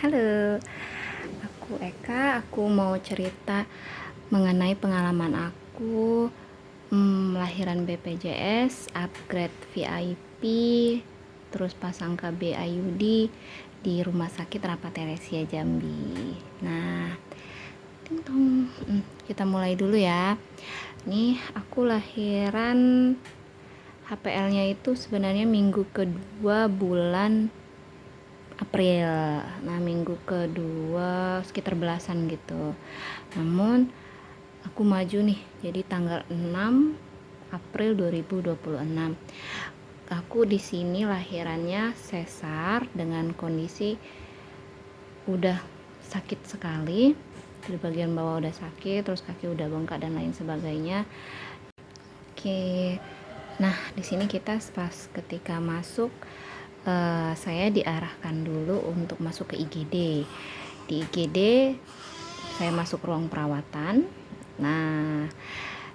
Halo, aku Eka. Aku mau cerita mengenai pengalaman aku lahiran BPJS, upgrade VIP, terus pasang KB IUD di Rumah Sakit Rapat Teresia Jambi. Nah, ting tong. Kita mulai dulu ya. Nih, aku lahiran HPL-nya itu sebenarnya minggu kedua bulan April. Nah, minggu kedua sekitar belasan gitu. Namun aku maju nih, jadi tanggal 6 April 2026. Aku di sini lahirannya sesar dengan kondisi udah sakit sekali. Di bagian bawah udah sakit, terus kaki udah bengkak dan lain sebagainya. Oke. Nah, di sini kita pas ketika masuk saya diarahkan dulu untuk masuk ke IGD. Di IGD saya masuk ruang perawatan. Nah,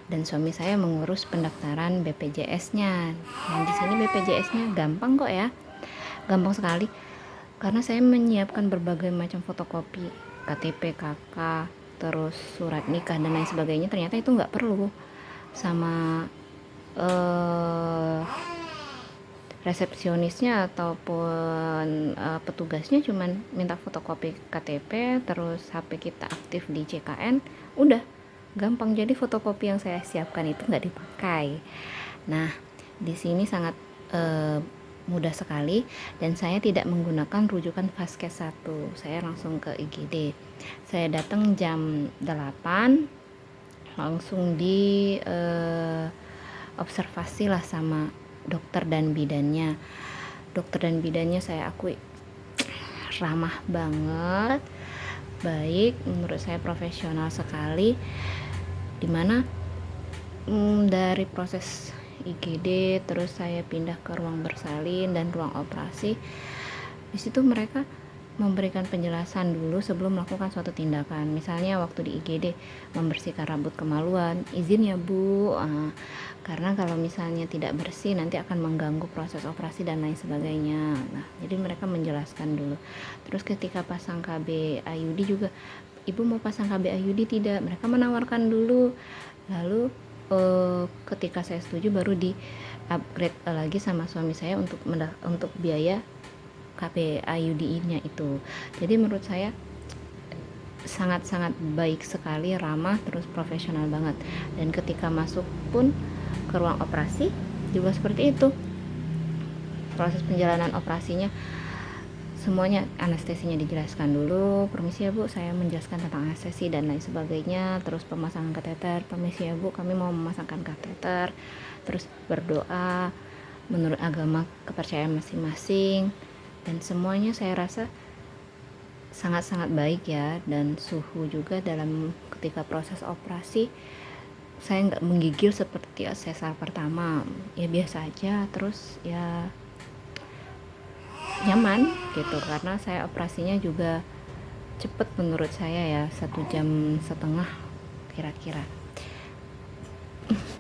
dan suami saya mengurus pendaftaran BPJS-nya. Dan di sini BPJS-nya gampang kok ya. Gampang sekali. Karena saya menyiapkan berbagai macam fotokopi, KTP, KK, terus surat nikah dan lain sebagainya. Ternyata itu nggak perlu. Sama resepsionisnya ataupun petugasnya cuman minta fotokopi KTP, terus HP kita aktif di CKN, udah gampang. Jadi fotokopi yang saya siapkan itu nggak dipakai. Nah, di sini sangat mudah sekali, dan saya tidak menggunakan rujukan Vaskes 1. Saya langsung ke IGD. Saya datang jam 8, langsung di observasi lah sama dokter dan bidannya. Dokter dan bidannya saya akui ramah banget, baik, menurut saya profesional sekali. Dimana dari proses IGD terus saya pindah ke ruang bersalin dan ruang operasi. Di situ mereka memberikan penjelasan dulu sebelum melakukan suatu tindakan. Misalnya waktu di IGD membersihkan rambut kemaluan, izin ya Bu, karena kalau misalnya tidak bersih nanti akan mengganggu proses operasi dan lain sebagainya. Nah, jadi mereka menjelaskan dulu. Terus ketika pasang KB IUD juga, Ibu mau pasang KB IUD tidak? Mereka menawarkan dulu. Lalu ketika saya setuju baru di upgrade lagi sama suami saya untuk biaya KB IUD-nya itu. Jadi menurut saya sangat-sangat baik sekali, ramah, terus profesional banget. Dan ketika masuk pun ke ruang operasi juga seperti itu. Proses penjalanan operasinya semuanya, anestesinya dijelaskan dulu. Permisi ya Bu, saya menjelaskan tentang anestesi dan lain sebagainya. Terus pemasangan kateter. Permisi ya Bu, kami mau memasangkan kateter. Terus berdoa menurut agama kepercayaan masing-masing. Dan semuanya saya rasa sangat-sangat baik ya. Dan suhu juga dalam ketika proses operasi, saya nggak menggigil seperti sesar pertama, ya biasa aja. Terus ya nyaman gitu, karena saya operasinya juga cepet menurut saya ya, 1,5 jam kira-kira.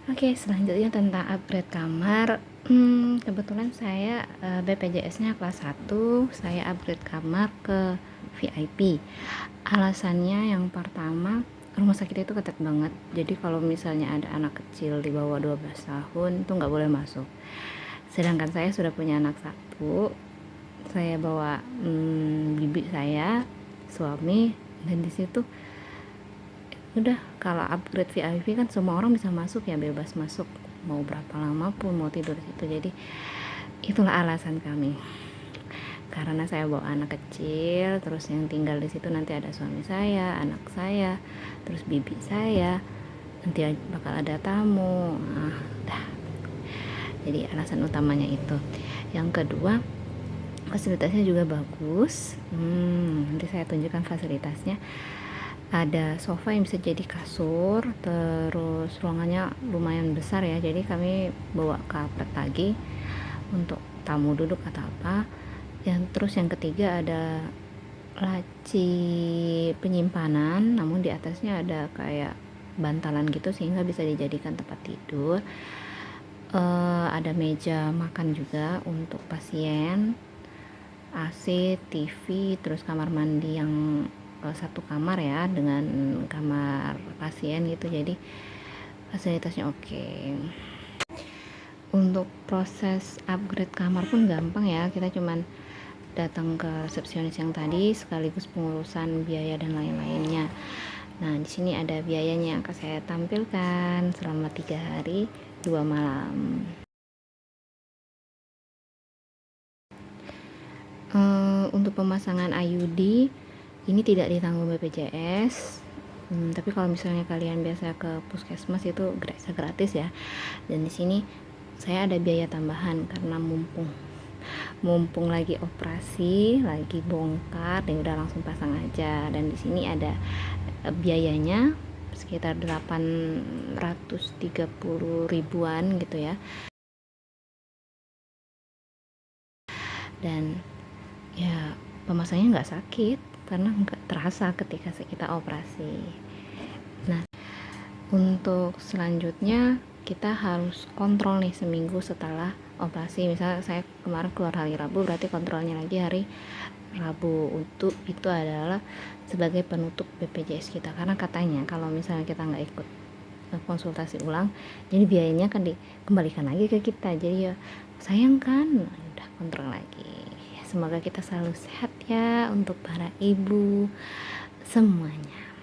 Oke, selanjutnya tentang upgrade kamar. Kebetulan saya BPJS-nya kelas 1, saya upgrade kamar ke VIP. Alasannya yang pertama, rumah sakit itu ketat banget. Jadi kalau misalnya ada anak kecil di bawah 12 tahun itu nggak boleh masuk. Sedangkan saya sudah punya anak 1, saya bawa bibi saya, suami, dan di situ udah, kalau upgrade VIP kan semua orang bisa masuk ya, bebas masuk mau berapa lama pun, mau tidur di situ. Jadi itulah alasan kami, karena saya bawa anak kecil, terus yang tinggal di situ nanti ada suami saya, anak saya, terus bibi saya, nanti bakal ada tamu. Jadi alasan utamanya itu. Yang kedua, fasilitasnya juga bagus. Nanti saya tunjukkan fasilitasnya. Ada sofa yang bisa jadi kasur, terus ruangannya lumayan besar ya, jadi kami bawa karpet lagi untuk tamu duduk atau apa. Terus yang ketiga, ada laci penyimpanan, namun di atasnya ada kayak bantalan gitu sehingga bisa dijadikan tempat tidur. Ada meja makan juga untuk pasien, AC, TV, terus kamar mandi yang satu kamar ya dengan kamar pasien gitu, jadi fasilitasnya oke. Untuk proses upgrade kamar pun gampang ya, kita cuman datang ke resepsionis yang tadi sekaligus pengurusan biaya dan lain-lainnya. Nah, di sini ada biayanya akan saya tampilkan selama 3 hari 2 malam. Untuk pemasangan IUD ini tidak ditanggung BPJS. Tapi kalau misalnya kalian biasa ke puskesmas itu gratis ya. Dan di sini saya ada biaya tambahan karena mumpung lagi operasi, lagi bongkar, dan udah langsung pasang aja. Dan di sini ada biayanya sekitar 830 ribuan gitu ya. Dan ya pemasangnya nggak sakit karena nggak terasa ketika kita operasi. Nah, untuk selanjutnya kita harus kontrol nih seminggu setelah operasi. Misalnya saya kemarin keluar hari Rabu, berarti kontrolnya lagi hari Rabu. Untuk itu adalah sebagai penutup BPJS kita, karena katanya kalau misalnya kita nggak ikut konsultasi ulang, jadi biayanya akan dikembalikan lagi ke kita. Jadi ya sayang kan. Nah, udah kontrol lagi. Semoga kita selalu sehat ya untuk para ibu semuanya.